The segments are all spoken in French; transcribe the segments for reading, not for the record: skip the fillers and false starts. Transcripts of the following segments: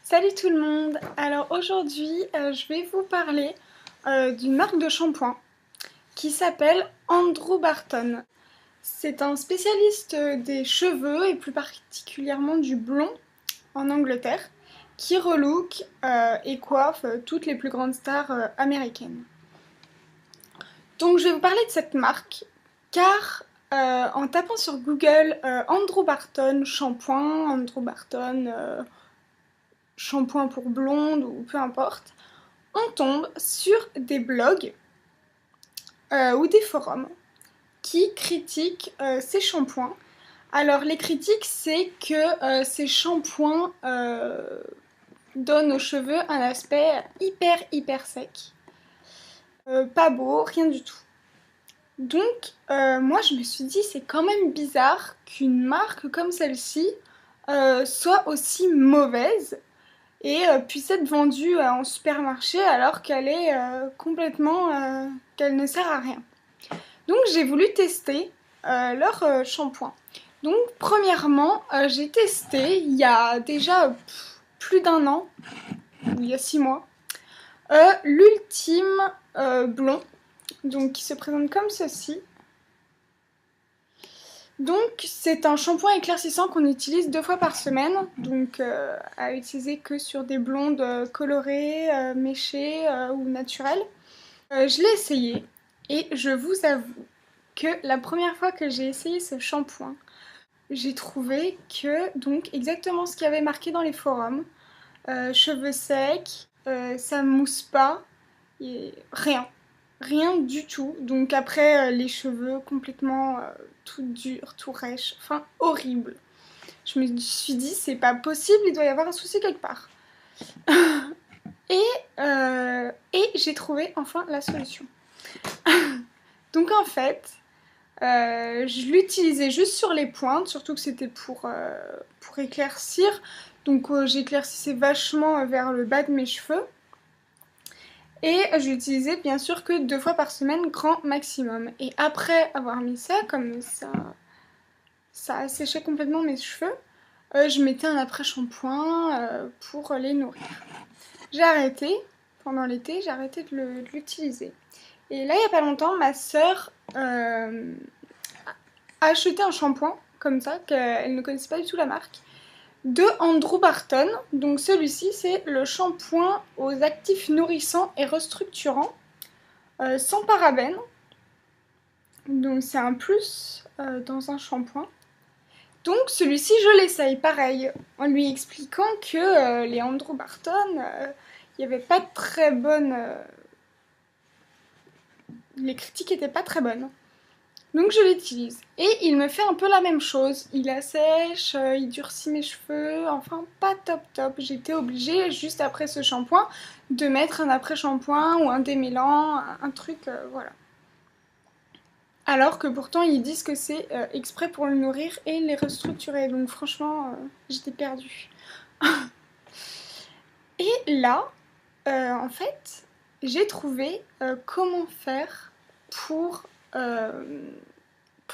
Salut tout le monde! Alors aujourd'hui, je vais vous parler d'une marque de shampoing qui s'appelle Andrew Barton. C'est un spécialiste des cheveux et plus particulièrement du blond en Angleterre qui relook et coiffe toutes les plus grandes stars américaines. Donc je vais vous parler de cette marque car en tapant sur Google Andrew Barton shampoing, Andrew Barton shampoing pour blonde ou peu importe, on tombe sur des blogs ou des forums qui critiquent ces shampoings. Alors les critiques, c'est que ces shampoings donnent aux cheveux un aspect hyper sec. Pas beau, rien du tout. Donc moi je me suis dit c'est quand même bizarre qu'une marque comme celle-ci soit aussi mauvaise et puisse être vendue en supermarché alors qu'elle est complètement qu'elle ne sert à rien. Donc j'ai voulu tester leur shampoing. Donc premièrement, j'ai testé il y a déjà plus d'un an, il y a 6 mois, l'ultime blond, donc qui se présente comme ceci. Donc c'est un shampoing éclaircissant qu'on utilise 2 fois par semaine, donc à utiliser que sur des blondes colorées, méchées ou naturelles. Je l'ai essayé et je vous avoue que la première fois que j'ai essayé ce shampoing, j'ai trouvé que, donc exactement ce qu'il y avait marqué dans les forums, cheveux secs, ça mousse pas, et rien du tout. Donc après les cheveux complètement tout durs, tout rêches, enfin horrible. Je me suis dit c'est pas possible, il doit y avoir un souci quelque part. Et j'ai trouvé enfin la solution. Donc en fait, je l'utilisais juste sur les pointes, surtout que c'était pour éclaircir. Donc j'éclaircissais vachement vers le bas de mes cheveux. Et je l'utilisais bien sûr que 2 fois par semaine, grand maximum. Et après avoir mis ça, comme ça a séché complètement mes cheveux, je mettais un après-shampoing pour les nourrir. J'ai arrêté, pendant l'été, j'ai arrêté de l'utiliser. Et là, il n'y a pas longtemps, ma sœur a acheté un shampoing, comme ça, qu'elle ne connaissait pas du tout la marque, de Andrew Barton. Donc celui-ci, c'est le shampoing aux actifs nourrissants et restructurants, sans parabènes. Donc c'est un plus dans un shampoing. Donc celui-ci, je l'essaye, pareil, en lui expliquant que les Andrew Barton, il n'y avait pas de très bonnes... les critiques n'étaient pas très bonnes. Donc je l'utilise. Et il me fait un peu la même chose. Il assèche, il durcit mes cheveux, enfin pas top. J'étais obligée, juste après ce shampoing, de mettre un après-shampoing ou un démêlant, un truc, voilà. Alors que pourtant ils disent que c'est exprès pour le nourrir et les restructurer. Donc franchement, j'étais perdue. Et là, en fait, j'ai trouvé comment faire pour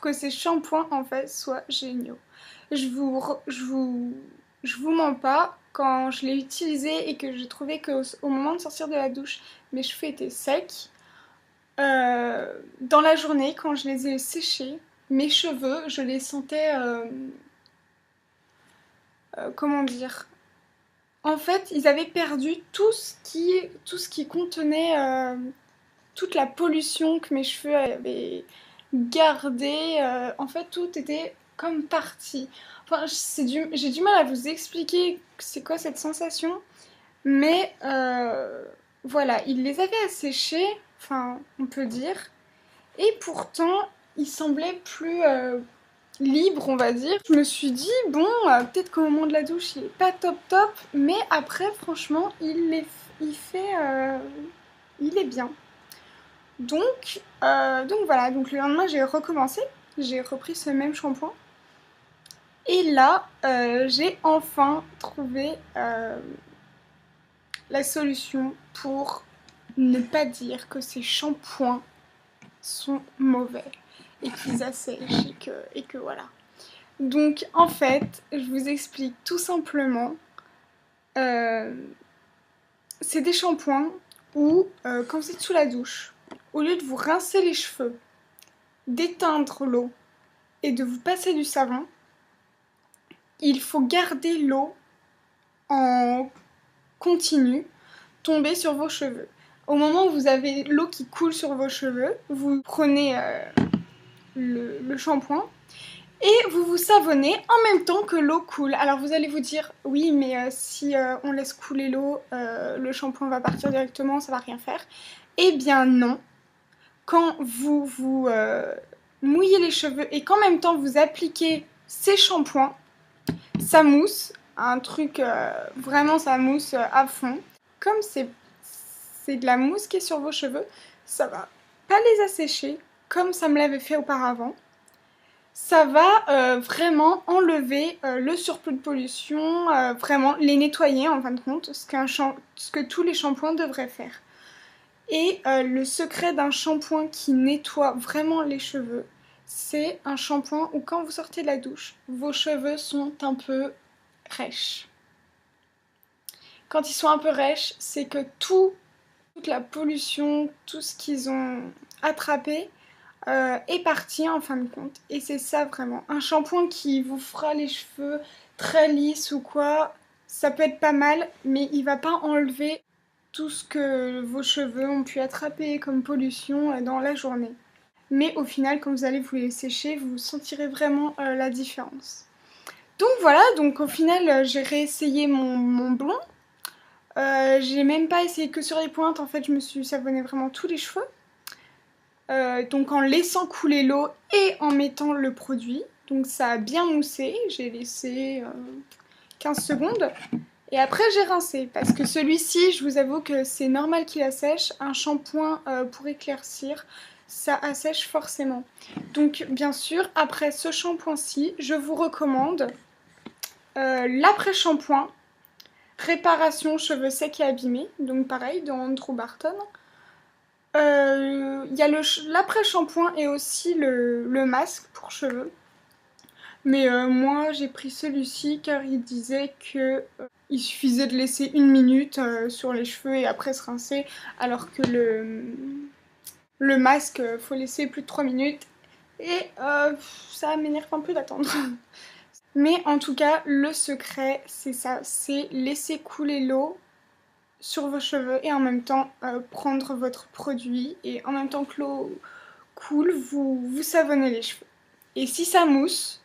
que ces shampoings en fait soient géniaux. Je vous mens pas, quand je l'ai utilisé et que j'ai trouvé qu'au moment de sortir de la douche, mes cheveux étaient secs, dans la journée, quand je les ai séchés, mes cheveux, je les sentais, comment dire, en fait, ils avaient perdu tout ce qui contenait toute la pollution que mes cheveux avaient gardée. En fait, tout était comme parti. Enfin, j'ai du mal à vous expliquer c'est quoi cette sensation, mais voilà, ils les avaient asséchés, enfin, on peut dire, et pourtant, ils semblaient plus libre, on va dire. Je me suis dit, bon, peut-être qu'au moment de la douche, il est pas top, mais après, franchement, il est bien. Donc voilà, donc le lendemain, j'ai recommencé, j'ai repris ce même shampoing. Et là, j'ai enfin trouvé la solution pour ne pas dire que ces shampoings sont mauvais et qu'ils assèchent et que voilà. Donc en fait, je vous explique tout simplement, Euh, c'est des shampoings où, quand vous êtes sous la douche, au lieu de vous rincer les cheveux, d'éteindre l'eau et de vous passer du savon, il faut garder l'eau en continu tomber sur vos cheveux. Au moment où vous avez l'eau qui coule sur vos cheveux, vous prenez le shampoing et vous vous savonnez en même temps que l'eau coule. Alors vous allez vous dire, oui, mais si on laisse couler l'eau, le shampoing va partir directement, ça va rien faire. Eh bien non. Quand vous vous mouillez les cheveux et qu'en même temps vous appliquez ces shampoings, ça mousse, un truc, vraiment ça mousse à fond. Comme c'est de la mousse qui est sur vos cheveux, ça va pas les assécher comme ça me l'avait fait auparavant. Ça va vraiment enlever le surplus de pollution, vraiment les nettoyer en fin de compte, ce que tous les shampoings devraient faire. Et le secret d'un shampoing qui nettoie vraiment les cheveux, c'est un shampoing où quand vous sortez de la douche, vos cheveux sont un peu rêches. Quand ils sont un peu rêches, c'est que toute la pollution, tout ce qu'ils ont attrapé est parti en fin de compte. Et c'est ça vraiment. Un shampoing qui vous fera les cheveux très lisses ou quoi, ça peut être pas mal, mais il va pas enlever tout ce que vos cheveux ont pu attraper comme pollution dans la journée. Mais au final, quand vous allez vous les sécher, vous sentirez vraiment la différence. Donc voilà, donc au final, j'ai réessayé mon blond. J'ai même pas essayé que sur les pointes, en fait, je me suis savonné vraiment tous les cheveux. Donc en laissant couler l'eau et en mettant le produit. Donc ça a bien moussé, j'ai laissé 15 secondes. Et après j'ai rincé, parce que celui-ci, je vous avoue que c'est normal qu'il assèche. Un shampoing pour éclaircir, ça assèche forcément. Donc bien sûr, après ce shampoing-ci, je vous recommande l'après-shampoing, réparation cheveux secs et abîmés. Donc pareil, dans Andrew Barton. Il y a l'après-shampoing et aussi le masque pour cheveux. Mais moi j'ai pris celui-ci car il disait que il suffisait de laisser 1 minute sur les cheveux et après se rincer, alors que le masque faut laisser plus de 3 minutes et ça m'énerve un peu d'attendre. Mais en tout cas le secret c'est ça, c'est laisser couler l'eau sur vos cheveux et en même temps prendre votre produit et en même temps que l'eau coule, vous savonnez les cheveux. Et si ça mousse,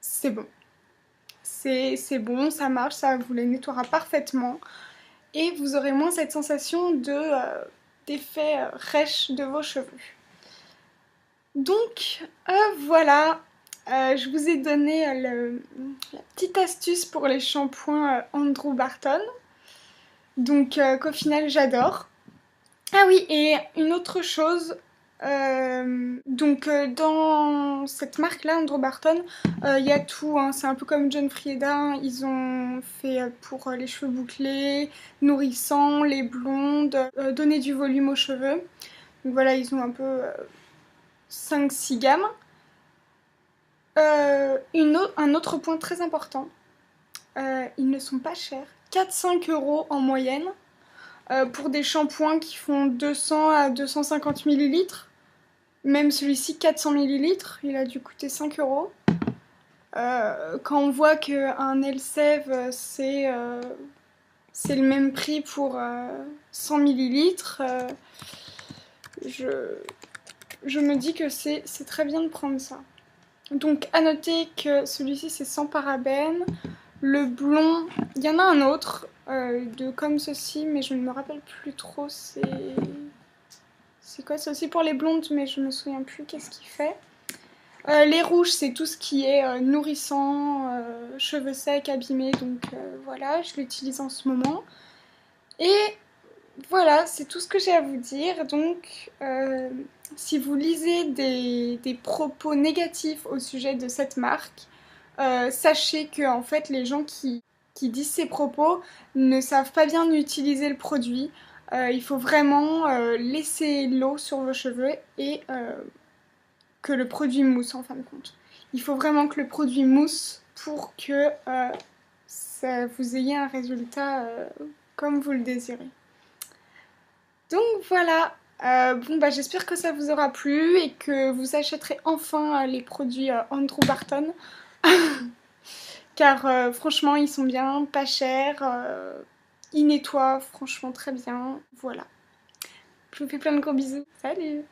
c'est bon. C'est bon, ça marche, ça vous les nettoiera parfaitement et vous aurez moins cette sensation d'effet rêche de vos cheveux. Donc voilà, je vous ai donné la petite astuce pour les shampoings Andrew Barton. Donc qu'au final j'adore. Ah oui, et une autre chose, dans cette marque-là, Andrew Barton, il y a tout, hein, c'est un peu comme John Frieda, ils ont fait pour les cheveux bouclés, nourrissants, les blondes, donner du volume aux cheveux. Donc voilà, ils ont un peu 5-6 gammes. Un autre point très important, ils ne sont pas chers, 4-5 € en moyenne. Pour des shampoings qui font 200 à 250 millilitres. Même celui-ci, 400 millilitres, il a dû coûter 5 €. Quand on voit qu'un Elseve, c'est le même prix pour 100 millilitres, je me dis que c'est très bien de prendre ça. Donc à noter que celui-ci c'est sans parabènes. Le blond, il y en a un autre comme ceci, mais je ne me rappelle plus trop. C'est quoi? C'est aussi pour les blondes, mais je me souviens plus qu'est-ce qu'il fait. Les rouges, c'est tout ce qui est nourrissant, cheveux secs, abîmés. Donc voilà, je l'utilise en ce moment. Et voilà, c'est tout ce que j'ai à vous dire. Donc si vous lisez des propos négatifs au sujet de cette marque, sachez que en fait les gens qui disent ces propos ne savent pas bien utiliser le produit. Il faut vraiment laisser l'eau sur vos cheveux et que le produit mousse en fin de compte. Il faut vraiment que le produit mousse pour que vous ayez un résultat comme vous le désirez. Donc voilà, bon bah j'espère que ça vous aura plu et que vous achèterez enfin les produits Andrew Barton. Car franchement ils sont bien, pas chers, ils nettoient franchement très bien, voilà. Je vous fais plein de gros bisous, salut!